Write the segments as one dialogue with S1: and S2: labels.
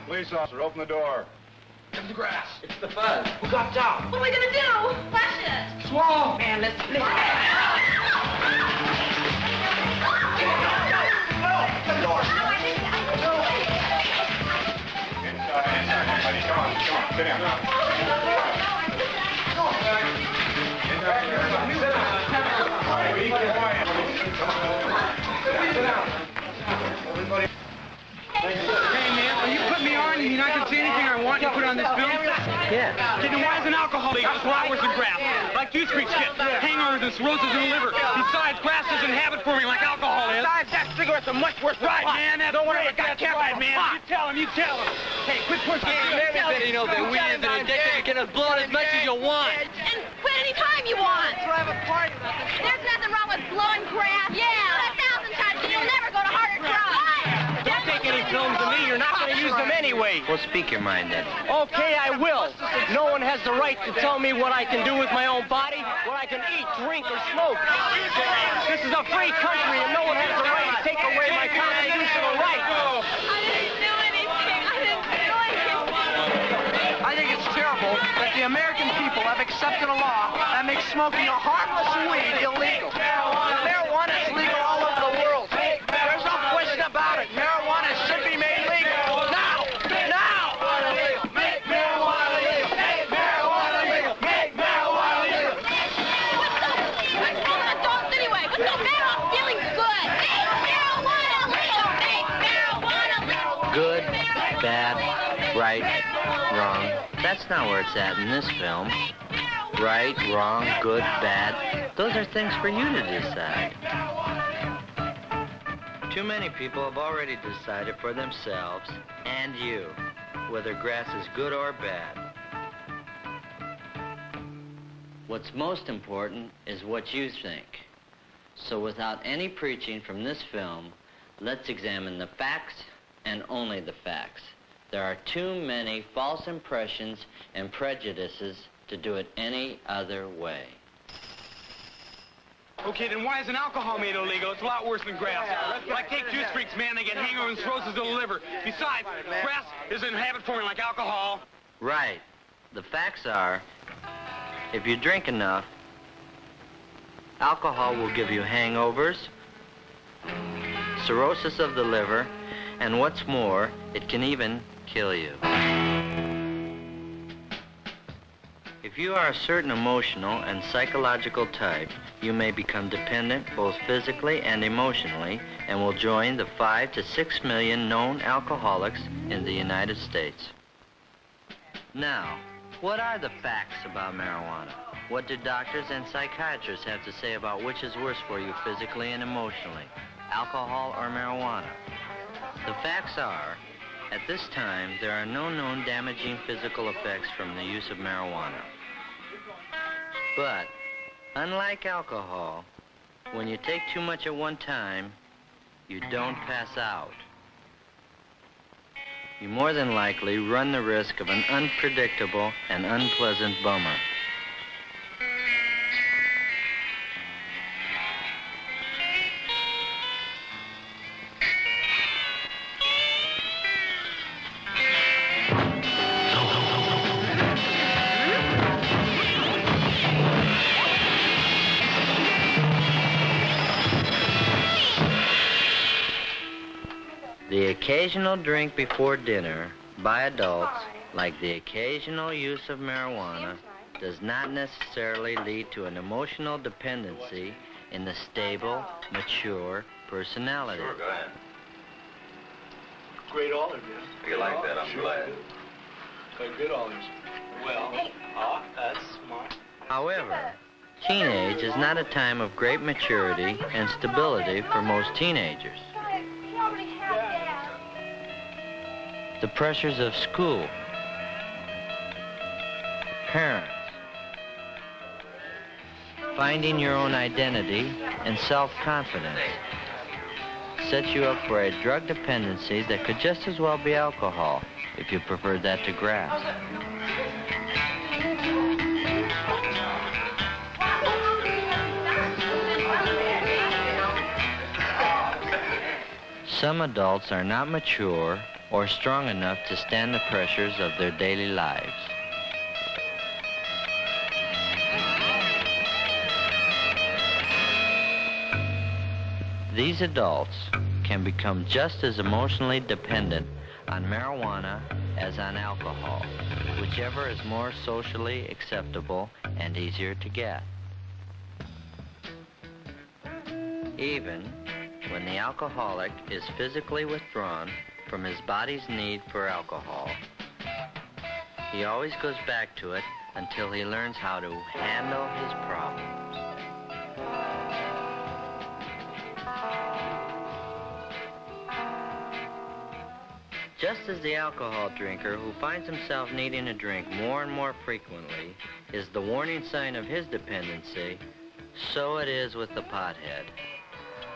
S1: Police officer, open the door.
S2: It's the grass. It's the fuzz. Who got out?
S3: What am I gonna do? Flash it.
S2: Swallow. Man, let's split.
S1: Inside, buddy. Come on, sit down. Everybody.
S4: Hey, man, when you put me on, you mean I can say anything I want? You put on this film?
S5: Yeah.
S4: Then why is an alcohol legal? It's a lot worse than grass. Like tooth creek shit, hangovers and cirrhosis in the liver. Besides, grass isn't habit forming like alcohol is.
S2: Besides, that cigarette's a much worse.
S4: Right, man, that's right. That's right, man. You tell him. Hey, quit pushing.
S5: Everybody knows that weed is an addiction. You can blow it as much as you want.
S3: And quit any time you want.
S2: Let's have a party.
S3: There's nothing wrong with blowing grass. Yeah. 1,000 times, and you'll never go to harder drugs.
S2: Don't take any films of me. You're not going to use them anyway.
S5: Well, speak your mind then.
S2: Okay, I will. No one has the right to tell me what I can do with my own body, what I can eat, drink, or smoke. This is a free country, and no one has the right to take away my constitutional right.
S3: I didn't do anything.
S2: I think it's terrible that the American people have accepted a law that makes smoking a harmless weed illegal. Marijuana is legal all over the world. There's no question about it. Marijuana should be made legal. Now! Now! Make marijuana legal! Make marijuana legal! Make marijuana legal!
S3: I'm still adults anyway. What's so bad about feeling good? Make marijuana legal. Make marijuana legal.
S5: Good, bad, right, wrong. That's not where it's at in this film. Right, wrong, good, bad. Those are things for you to decide. Too many people have already decided for themselves, and you, whether grass is good or bad. What's most important is what you think. So without any preaching from this film, let's examine the facts and only the facts. There are too many false impressions and prejudices to do it any other way.
S4: Okay, then why isn't alcohol made illegal? It's a lot worse than grass. Like take tooth freaks, man, they get hangovers and cirrhosis of the liver. Besides, grass isn't habit forming like alcohol.
S5: Right. The facts are, if you drink enough, alcohol will give you hangovers, cirrhosis of the liver, and what's more, it can even kill you. If you are a certain emotional and psychological type, you may become dependent both physically and emotionally and will join the 5 to 6 million known alcoholics in the United States. Now, what are the facts about marijuana? What do doctors and psychiatrists have to say about which is worse for you physically and emotionally, alcohol or marijuana? The facts are, at this time, there are no known damaging physical effects from the use of marijuana. But, unlike alcohol, when you take too much at one time, you don't pass out. You more than likely run the risk of an unpredictable and unpleasant bummer. The occasional drink before dinner by adults, like the occasional use of marijuana, does not necessarily lead to an emotional dependency in the stable, mature personality.
S1: Sure, go ahead.
S6: Great olive, yeah.
S1: You like that, I'm glad.
S6: Got good olives. Well, that's smart.
S5: However, teenage is not a time of great maturity and stability for most teenagers.
S3: He already has Dad.
S5: The pressures of school, parents, finding your own identity and self-confidence sets you up for a drug dependency that could just as well be alcohol if you preferred that to grass. Some adults are not mature or strong enough to stand the pressures of their daily lives. These adults can become just as emotionally dependent on marijuana as on alcohol, whichever is more socially acceptable and easier to get. Even when the alcoholic is physically withdrawn from his body's need for alcohol, he always goes back to it until he learns how to handle his problems. Just as the alcohol drinker who finds himself needing a drink more and more frequently is the warning sign of his dependency, so it is with the pothead.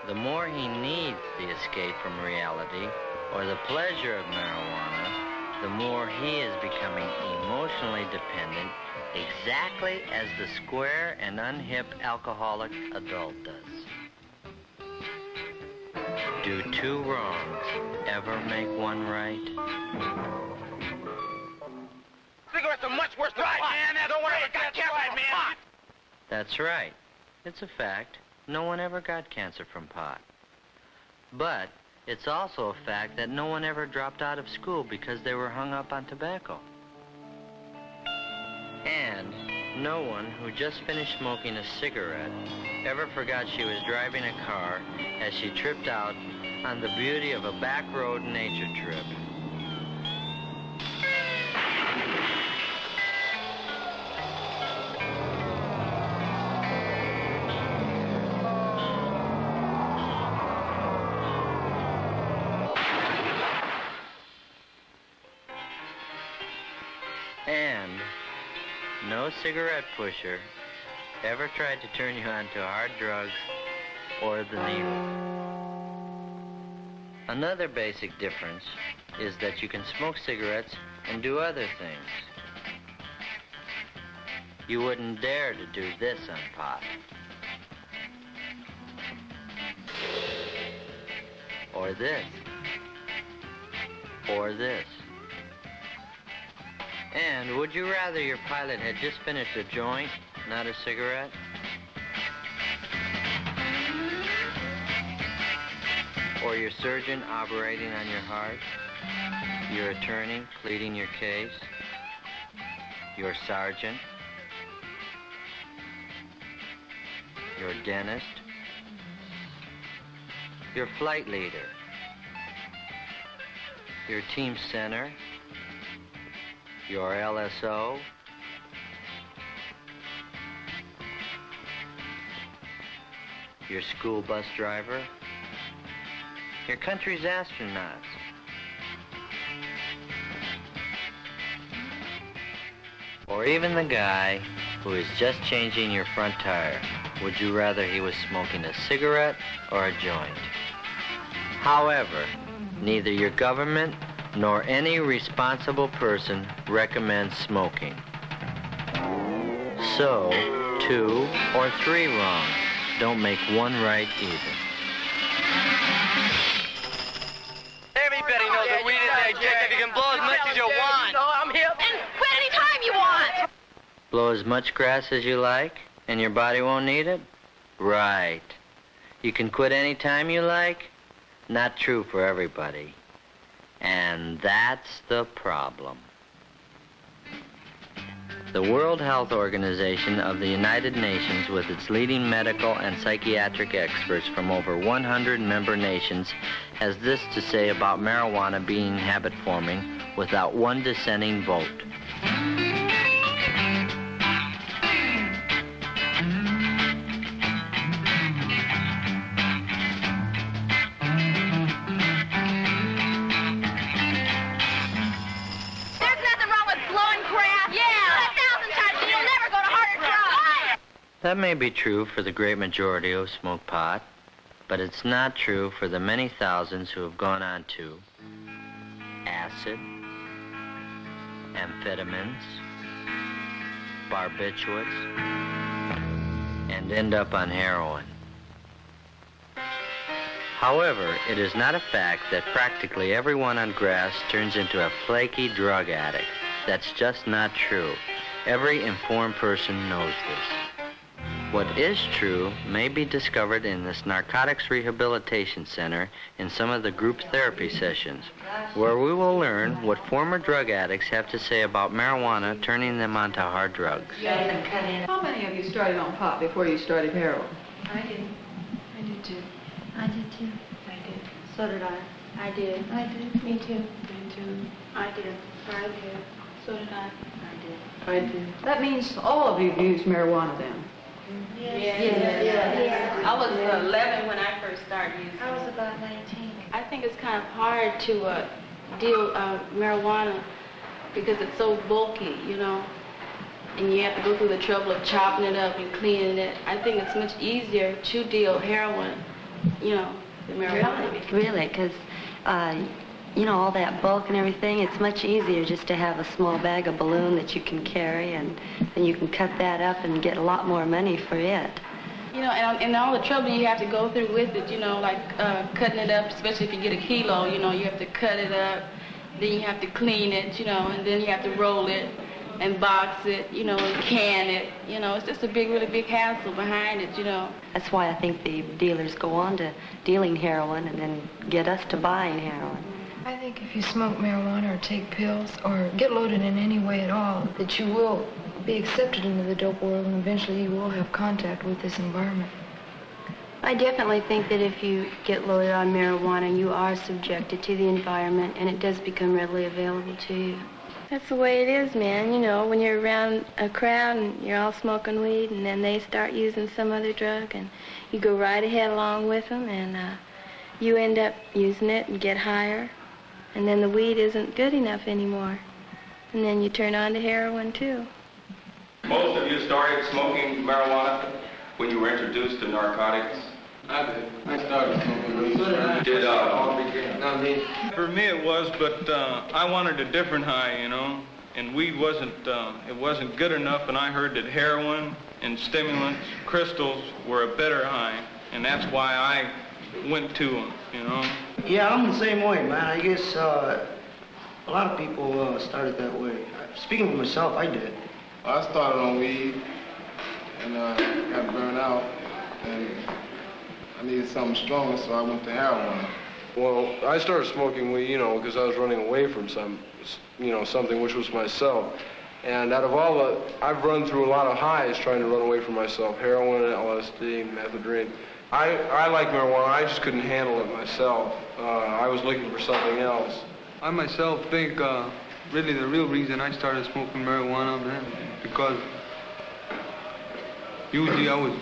S5: The more he needs the escape from reality or the pleasure of marijuana, the more he is becoming emotionally dependent, exactly as the square and unhip alcoholic adult does. Do two wrongs ever make one right?
S2: Cigarettes are much worse than pot. Man, no one ever got cancer from pot.
S5: That's right. It's a fact. No one ever got cancer from pot. But it's also a fact that no one ever dropped out of school because they were hung up on tobacco. And no one who just finished smoking a cigarette ever forgot she was driving a car as she tripped out on the beauty of a back road nature trip. And no cigarette pusher ever tried to turn you on to hard drugs or the needle. Another basic difference is that you can smoke cigarettes and do other things. You wouldn't dare to do this on pot. Or this. Or this. And would you rather your pilot had just finished a joint, not a cigarette? Or your surgeon operating on your heart? Your attorney pleading your case? Your sergeant? Your dentist? Your flight leader? Your team center? Your LSO? Your school bus driver? Your country's astronauts? Or even the guy who is just changing your front tire? Would you rather he was smoking a cigarette or a joint? However, neither your government nor any responsible person recommends smoking. So, 2 or 3 wrongs don't make one right either.
S2: Everybody knows that weed is addictive. You can blow as much as you want. No, I'm here.
S3: And quit any time you want.
S5: Blow as much grass as you like, and your body won't need it? Right. You can quit any time you like? Not true for everybody. And that's the problem. The World Health Organization of the United Nations, with its leading medical and psychiatric experts from over 100 member nations, has this to say about marijuana being habit-forming without one dissenting vote. That may be true for the great majority who smoke pot, but it's not true for the many thousands who have gone on to acid, amphetamines, barbiturates, and end up on heroin. However, it is not a fact that practically everyone on grass turns into a flaky drug addict. That's just not true. Every informed person knows this. What is true may be discovered in this Narcotics Rehabilitation Center in some of the group therapy sessions, where we will learn what former drug addicts have to say about marijuana turning them onto hard drugs.
S7: How many of you started on pot before you started heroin?
S8: I did. I did too.
S3: I did too.
S8: I did.
S7: So did I.
S8: I did.
S3: I did.
S8: Me too. Me too. I did. I did. So did I.
S7: I did. That means all of you used marijuana then.
S8: Yeah. I was 11 when I first started using it.
S3: I was about 19.
S8: I think it's kind of hard to deal marijuana because it's so bulky, you know, and you have to go through the trouble of chopping it up and cleaning it. I think it's much easier to deal heroin, you know, than marijuana.
S9: Really, because, you know, all that bulk and everything, it's much easier just to have a small bag of balloon that you can carry, and then you can cut that up and get a lot more money for it.
S8: You know, and all the trouble you have to go through with it, you know, like cutting it up, especially if you get a kilo, you know, you have to cut it up, then you have to clean it, you know, and then you have to roll it and box it, you know, and can it. You know, it's just a really big hassle behind it, you know.
S9: That's why I think the dealers go on to dealing heroin and then get us to buying heroin.
S10: I think if you smoke marijuana or take pills or get loaded in any way at all, that you will be accepted into the dope world and eventually you will have contact with this environment.
S9: I definitely think that if you get loaded on marijuana, you are subjected to the environment and it does become readily available to you.
S11: That's the way it is, man. You know, when you're around a crowd and you're all smoking weed and then they start using some other drug and you go right ahead along with them and you end up using it and get higher. And then the weed isn't good enough anymore. And then you turn on to heroin, too.
S1: Most of you started smoking marijuana when you were introduced to narcotics.
S6: I did. I started smoking weed.
S12: For me it was, but I wanted a different high, you know. And weed wasn't good enough, and I heard that heroin and stimulants, crystals, were a better high. And that's why I went to them, you know.
S13: Yeah, I'm the same way, man. I guess a lot of people started that way. Speaking for myself, I did.
S6: I started on weed and got burned out, and I needed something stronger, so I went to heroin.
S14: Well, I started smoking weed, you know, because I was running away from something which was myself. And out of all I've run through a lot of highs trying to run away from myself: heroin, LSD, methadone. I like marijuana. I just couldn't handle it myself. I was looking for something else.
S15: I myself think really the real reason I started smoking marijuana, man, because usually I was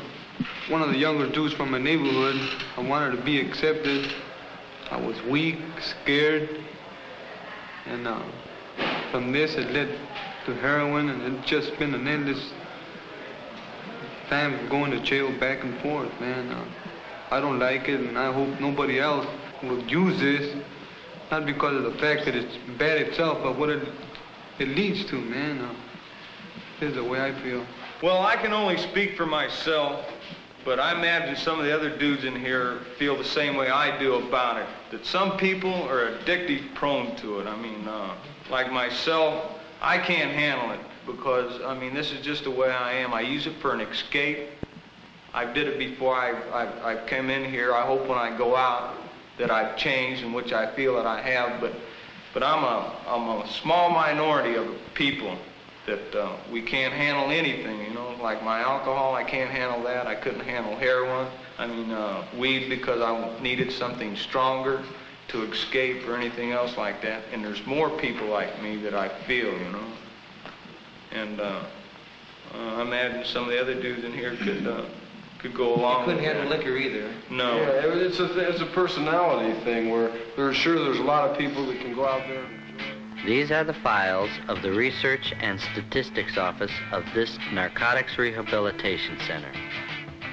S15: one of the younger dudes from my neighborhood. I wanted to be accepted. I was weak, scared, and from this it led to heroin, and it's just been an endless time of going to jail back and forth, man. I don't like it, and I hope nobody else will use this, not because of the fact that it's bad itself, but what it leads to, man. This is the way I feel.
S12: Well, I can only speak for myself, but I imagine some of the other dudes in here feel the same way I do about it, that some people are addictive prone to it. I mean, like myself, I can't handle it because, I mean, this is just the way I am. I use it for an escape. I did it before I came in here. I hope when I go out that I've changed, in which I feel that I have, but I'm a small minority of people that we can't handle anything, you know, like my alcohol, I can't handle that. I couldn't handle heroin. I mean, weed because I needed something stronger to escape or anything else like that. And there's more people like me that I feel, you know. And I imagine some of the other dudes in here could go along.
S15: You couldn't
S12: with
S15: handle
S12: that.
S15: liquor either.
S12: No.
S14: Yeah, it's a personality thing where there's a lot of people that can go out there.
S5: These are the files of the Research and Statistics Office of this Narcotics Rehabilitation Center.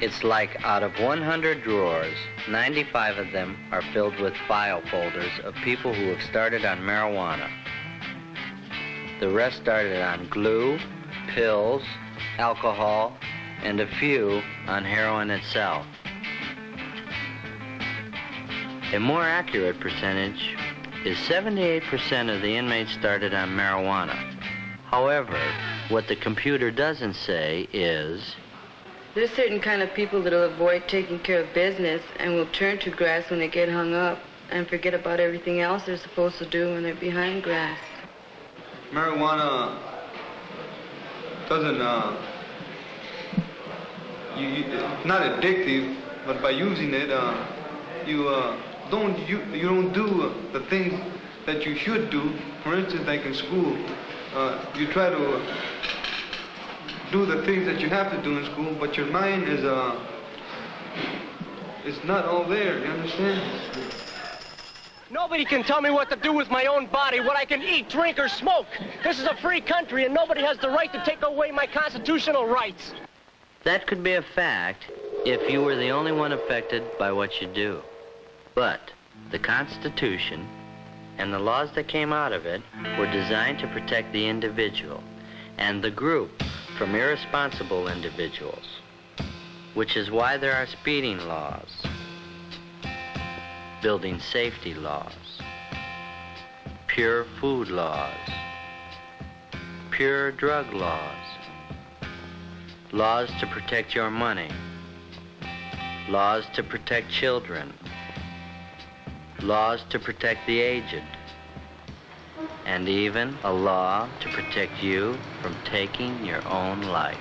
S5: It's like out of 100 drawers, 95 of them are filled with file folders of people who have started on marijuana. The rest started on glue, pills, alcohol, and a few on heroin itself. A more accurate percentage is 78% of the inmates started on marijuana. However, what the computer doesn't say is,
S8: there's certain kind of people that'll avoid taking care of business and will turn to grass when they get hung up and forget about everything else they're supposed to do when they're behind grass.
S15: Marijuana doesn't, it's not addictive, but by using it, you don't do the things that you should do. For instance, like in school, you try to do the things that you have to do in school, but your mind is it's not all there, you understand?
S2: Nobody can tell me what to do with my own body, what I can eat, drink, or smoke. This is a free country, and nobody has the right to take away my constitutional rights.
S5: that could be a fact if you were the only one affected by what you do. But the Constitution and the laws that came out of it were designed to protect the individual and the group from irresponsible individuals, which is why there are speeding laws, building safety laws, pure food laws, pure drug laws, laws to protect your money, laws to protect children, laws to protect the aged, and even a law to protect you from taking your own life.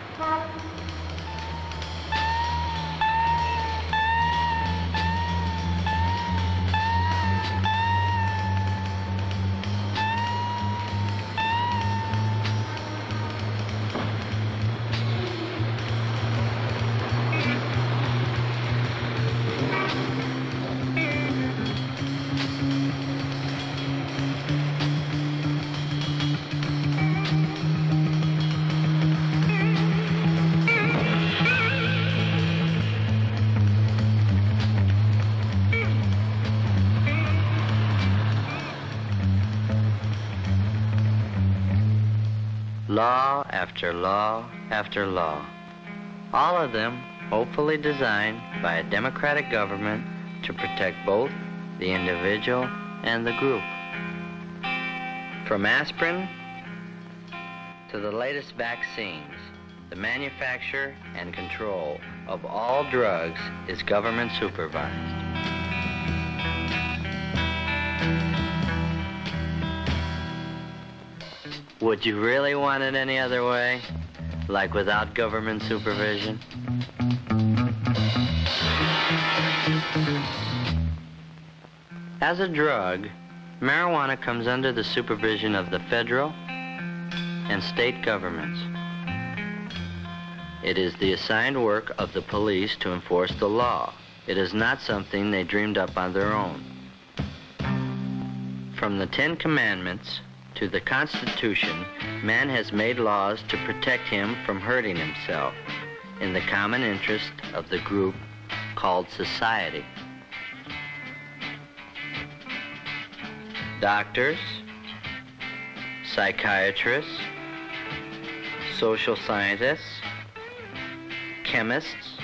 S5: Law after law after law, all of them hopefully designed by a democratic government to protect both the individual and the group. From aspirin to the latest vaccines, the manufacture and control of all drugs is government supervised. Would you really want it any other way? Like without government supervision? As a drug, marijuana comes under the supervision of the federal and state governments. It is the assigned work of the police to enforce the law. It is not something they dreamed up on their own. From the 10 Commandments to the Constitution, man has made laws to protect him from hurting himself in the common interest of the group called society. Doctors, psychiatrists, social scientists, chemists,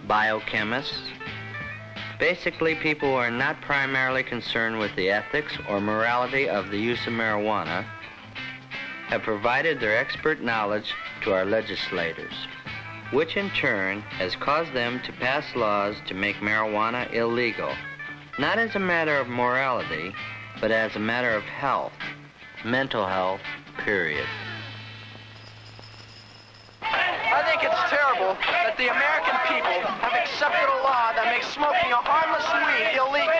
S5: biochemists, basically people who are not primarily concerned with the ethics or morality of the use of marijuana, have provided their expert knowledge to our legislators, which in turn has caused them to pass laws to make marijuana illegal, not as a matter of morality, but as a matter of health, mental health, period.
S2: think it's terrible that the American people have accepted a law that makes smoking a harmless weed illegal.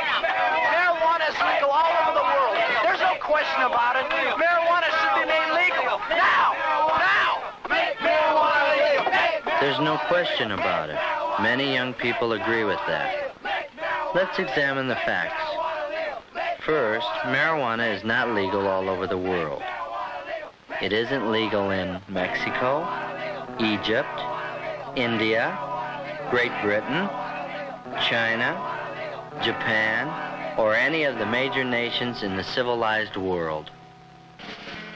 S2: Marijuana is legal all over the world. There's no question about it. Marijuana should be made legal. Now! Make marijuana legal!
S5: There's no question about it. Many young people agree with that. Let's examine the facts. First, marijuana is not legal all over the world. It isn't legal in Mexico, Egypt, India, Great Britain, China, Japan, or any of the major nations in the civilized world.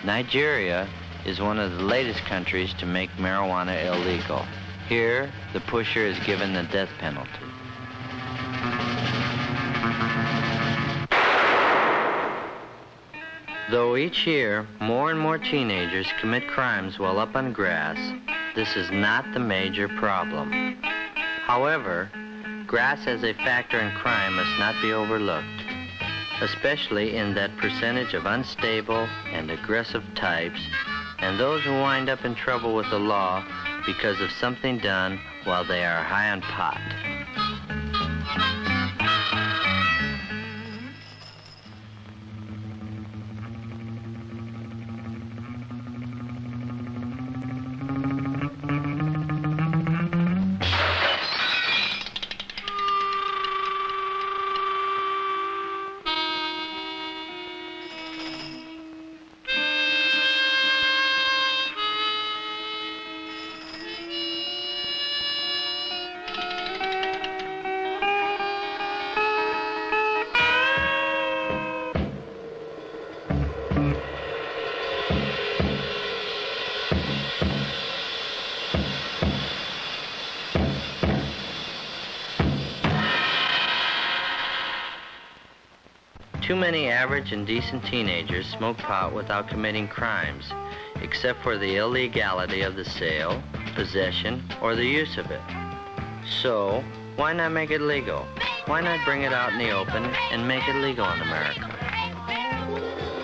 S5: Nigeria is one of the latest countries to make marijuana illegal. Here, the pusher is given the death penalty. Though each year, more and more teenagers commit crimes while up on grass, this is not the major problem. However, grass as a factor in crime must not be overlooked, especially in that percentage of unstable and aggressive types and those who wind up in trouble with the law because of something done while they are high on pot. Too many average and decent teenagers smoke pot without committing crimes, except for the illegality of the sale, possession, or the use of it. So, why not make it legal? Why not bring it out in the open and make it legal in America?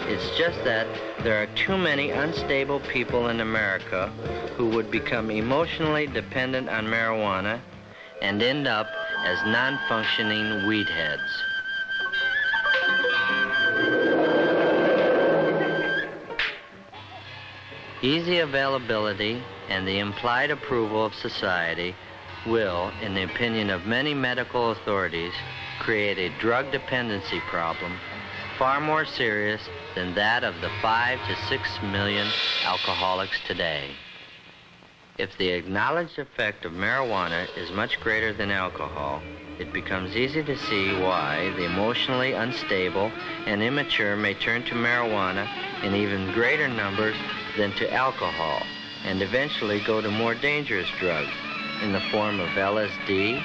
S5: It's just that there are too many unstable people in America who would become emotionally dependent on marijuana and end up as non-functioning weed heads. Easy availability and the implied approval of society will, in the opinion of many medical authorities, create a drug dependency problem far more serious than that of the 5 to 6 million alcoholics today. If the acknowledged effect of marijuana is much greater than alcohol, it becomes easy to see why the emotionally unstable and immature may turn to marijuana in even greater numbers than to alcohol, and eventually go to more dangerous drugs in the form of LSD,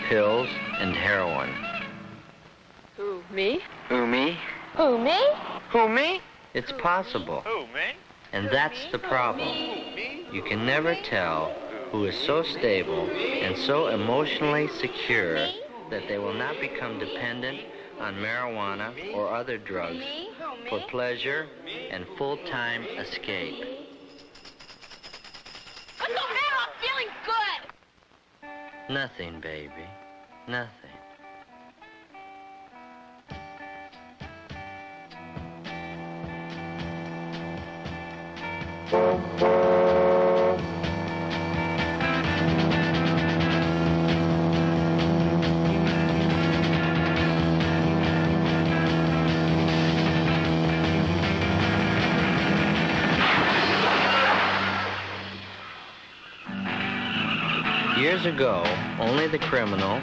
S5: pills, and heroin.
S11: Who, me?
S5: Who, me?
S11: Who, me?
S5: Who, me? It's possible.
S16: Who, me?
S5: And that's the problem. You can never tell who is so stable and so emotionally secure that they will not become dependent on marijuana or other drugs for pleasure and full-time escape.
S3: What's the matter? I'm feeling good.
S5: Nothing, baby. Nothing. Years ago, only the criminal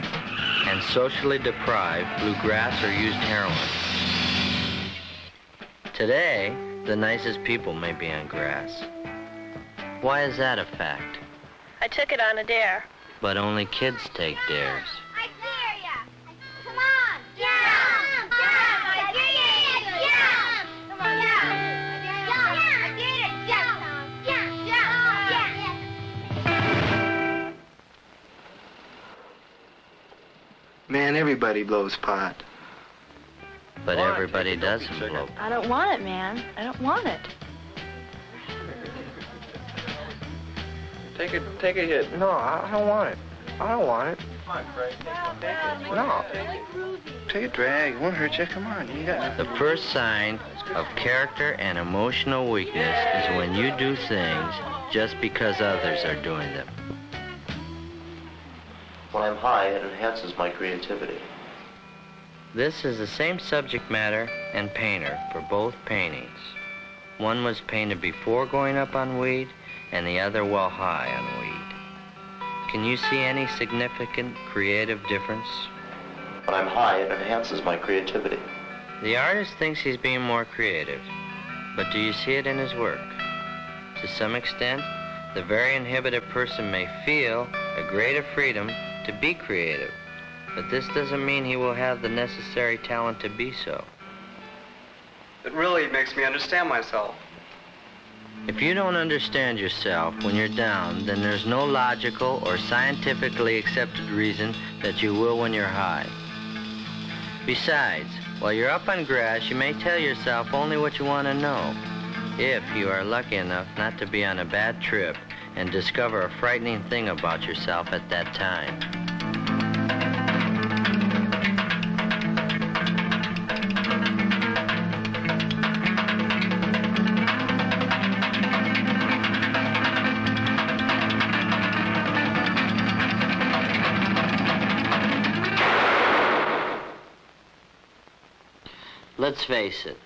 S5: and socially deprived blew grass or used heroin. Today, the nicest people may be on grass. Why is that a fact?
S11: I took it on a dare.
S5: But only kids take dares.
S3: I dare ya. Come on. Jump. I dare ya. Jump. Come on. Jump. I dare ya. Jump.
S13: Man, everybody blows pot.
S5: But everybody doesn't blow.
S11: I don't want it, man. I don't want it.
S16: Take a hit.
S17: No, I don't want it. I don't want it.
S16: Come on, Craig.
S17: No. Take a drag. It won't hurt you. Come on. You got it.
S5: The first sign of character and emotional weakness is when you do things just because others are doing them.
S18: When I'm high, it enhances my creativity.
S5: This is the same subject matter and painter for both paintings. One was painted before going up on weed, and the other while high on weed. Can you see any significant creative difference?
S18: When I'm high, it enhances my creativity.
S5: The artist thinks he's being more creative, but do you see it in his work? To some extent, the very inhibited person may feel a greater freedom to be creative, but this doesn't mean he will have the necessary talent to be so.
S16: It really makes me understand myself.
S5: If you don't understand yourself when you're down, then there's no logical or scientifically accepted reason that you will when you're high. Besides, while you're up on grass, you may tell yourself only what you want to know, if you are lucky enough not to be on a bad trip and discover a frightening thing about yourself at that time. Let's face it,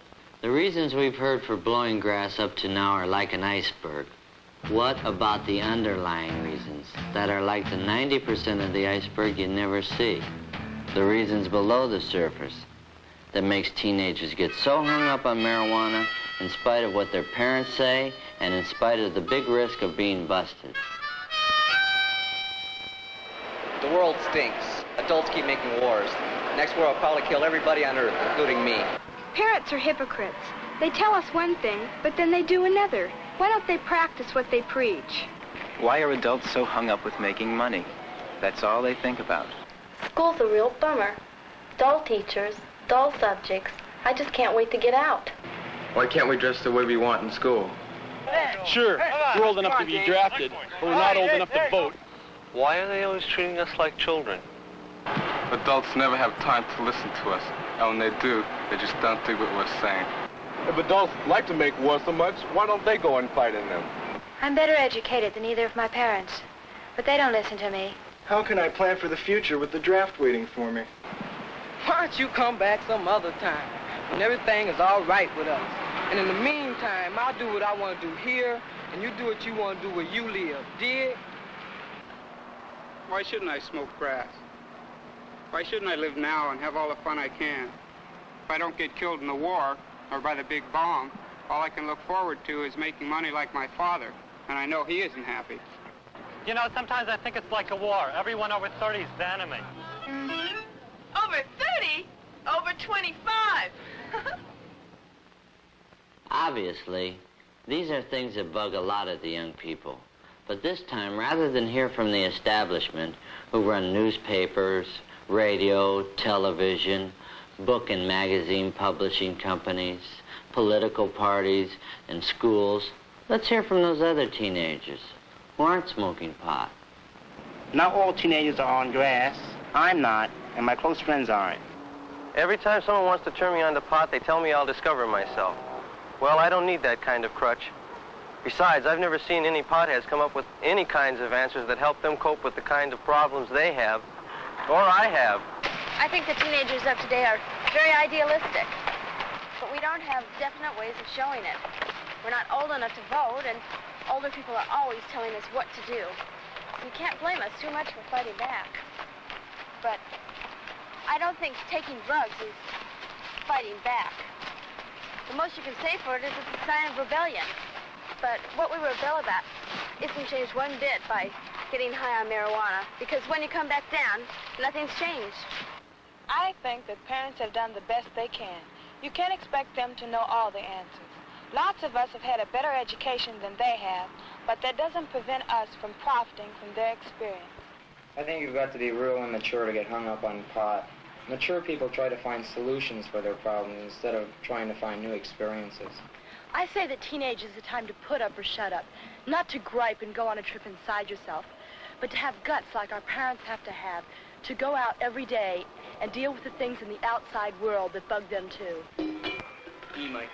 S5: the reasons we've heard for blowing grass up to now are like an iceberg. What about the underlying reasons that are like the 90% of the iceberg you never see? The reasons below the surface that makes teenagers get so hung up on marijuana in spite of what their parents say and in spite of the big risk of being busted.
S19: The world stinks. Adults keep making wars. Next war will probably kill everybody on Earth, including me.
S11: Parents are hypocrites. They tell us one thing, but then they do another. Why don't they practice what they preach?
S20: Why are adults so hung up with making money? That's all they think about.
S9: School's a real bummer. Dull teachers, dull subjects. I just can't wait to get out.
S16: Why can't we dress the way we want in school?
S4: Sure, we're old enough to be drafted, but we're not old enough to vote.
S20: Why are they always treating us like children?
S14: Adults never have time to listen to us. And when they do, they just don't think what we're saying.
S17: If adults like to make war so much, why don't they go and fight in them?
S11: I'm better educated than either of my parents, but they don't listen to me.
S17: How can I plan for the future with the draft waiting for me?
S2: Why don't you come back some other time when everything is all right with us? And in the meantime, I'll do what I want to do here, and you do what you want to do where you live. Dig?
S4: Why shouldn't I smoke grass? Why shouldn't I live now and have all the fun I can? If I don't get killed in the war or by the big bomb, all I can look forward to is making money like my father, and I know he isn't happy.
S21: You know, sometimes I think it's like a war. Everyone over 30 is the enemy.
S3: Over 30? Over 25.
S5: Obviously, these are things that bug a lot of the young people. But this time, rather than hear from the establishment, who run newspapers, radio, television, book and magazine publishing companies, political parties, and schools, let's hear from those other teenagers who aren't smoking pot.
S22: Not all teenagers are on grass. I'm not, and my close friends aren't.
S20: Every time someone wants to turn me on to pot, they tell me I'll discover myself. Well, I don't need that kind of crutch. Besides, I've never seen any potheads come up with any kinds of answers that help them cope with the kind of problems they have, or I have.
S11: I think the teenagers of today are very idealistic, but we don't have definite ways of showing it. We're not old enough to vote, and older people are always telling us what to do. You can't blame us too much for fighting back. But I don't think taking drugs is fighting back. The most you can say for it is it's a sign of rebellion. But what we rebel about isn't changed one bit by getting high on marijuana, because when you come back down, nothing's changed.
S23: I think that parents have done the best they can. You can't expect them to know all the answers. Lots of us have had a better education than they have, but that doesn't prevent us from profiting from their experience.
S24: I think you've got to be real immature to get hung up on pot. Mature people try to find solutions for their problems instead of trying to find new experiences.
S1: I say that teenage is the time to put up or shut up, not to gripe and go on a trip inside yourself, but to have guts like our parents have to go out every day and deal with the things in the outside world that bug them too.
S17: Mike.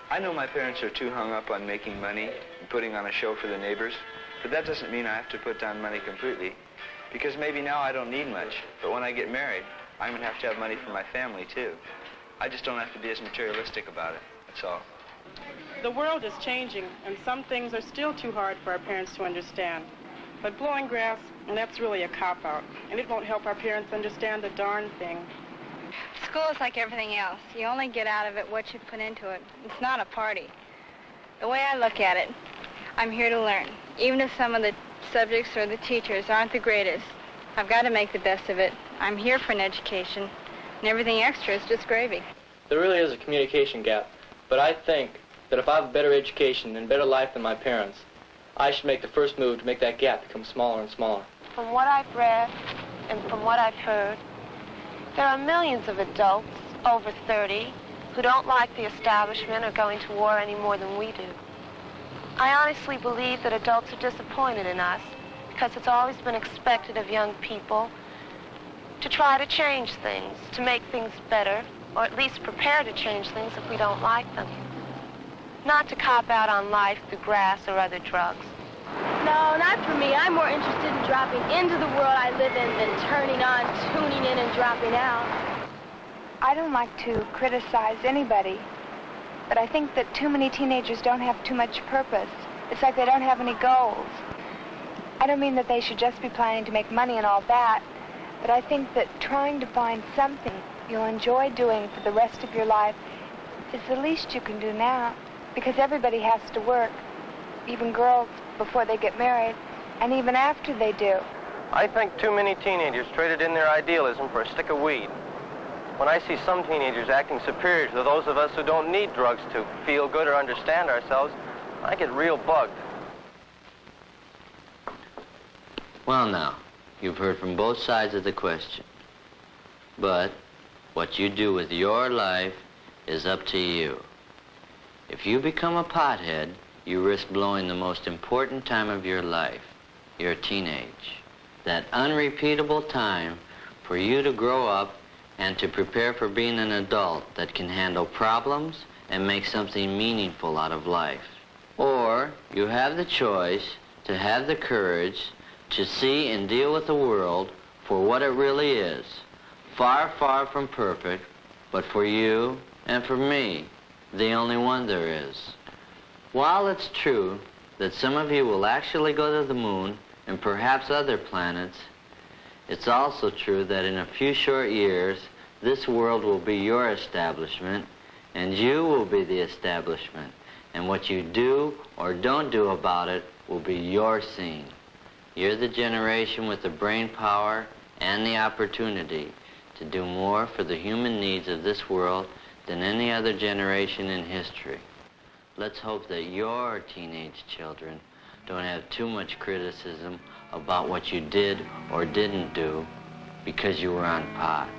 S17: I know my parents are too hung up on making money and putting on a show for the neighbors, but that doesn't mean I have to put down money completely, because maybe now I don't need much, but when I get married, I'm going to have money for my family too. I just don't have to be as materialistic about it, that's all.
S6: The world is changing, and some things are still too hard for our parents to understand. But blowing grass, and that's really a cop-out, and it won't help our parents understand the darn thing.
S7: School is like everything else. You only get out of it what you put into it. It's not a party. The way I look at it, I'm here to learn. Even if some of the subjects or the teachers aren't the greatest, I've got to make the best of it. I'm here for an education, and everything extra is just gravy.
S10: There really is a communication gap, but I think that if I have a better education and better life than my parents, I should make the first move to make that gap become smaller and smaller.
S25: From what I've read and from what I've heard, there are millions of adults over 30 who don't like the establishment or going to war any more than we do. I honestly believe that adults are disappointed in us because it's always been expected of young people to try to change things, to make things better, or at least prepare to change things if we don't like them. Not to cop out on life through grass or other drugs.
S1: No, not for me. I'm more interested in dropping into the world I live in than turning on, tuning in, and dropping out.
S23: I don't like to criticize anybody, but I think that too many teenagers don't have too much purpose. It's like they don't have any goals. I don't mean that they should just be planning to make money and all that, but I think that trying to find something you'll enjoy doing for the rest of your life is the least you can do now, because everybody has to work, even girls before they get married, and even after they do.
S20: I think too many teenagers traded in their idealism for a stick of weed. When I see some teenagers acting superior to those of us who don't need drugs to feel good or understand ourselves, I get real bugged.
S5: Well now, you've heard from both sides of the question. But what you do with your life is up to you. If you become a pothead, you risk blowing the most important time of your life, your teenage. That unrepeatable time for you to grow up and to prepare for being an adult that can handle problems and make something meaningful out of life. Or you have the choice to have the courage to see and deal with the world for what it really is. Far, far from perfect, but for you and for me, the only one there is. While it's true that some of you will actually go to the moon and perhaps other planets, it's also true that in a few short years, this world will be your establishment, and you will be the establishment. And what you do or don't do about it will be your scene. You're the generation with the brain power and the opportunity to do more for the human needs of this world than any other generation in history. Let's hope that your teenage children don't have too much criticism about what you did or didn't do because you were on pot.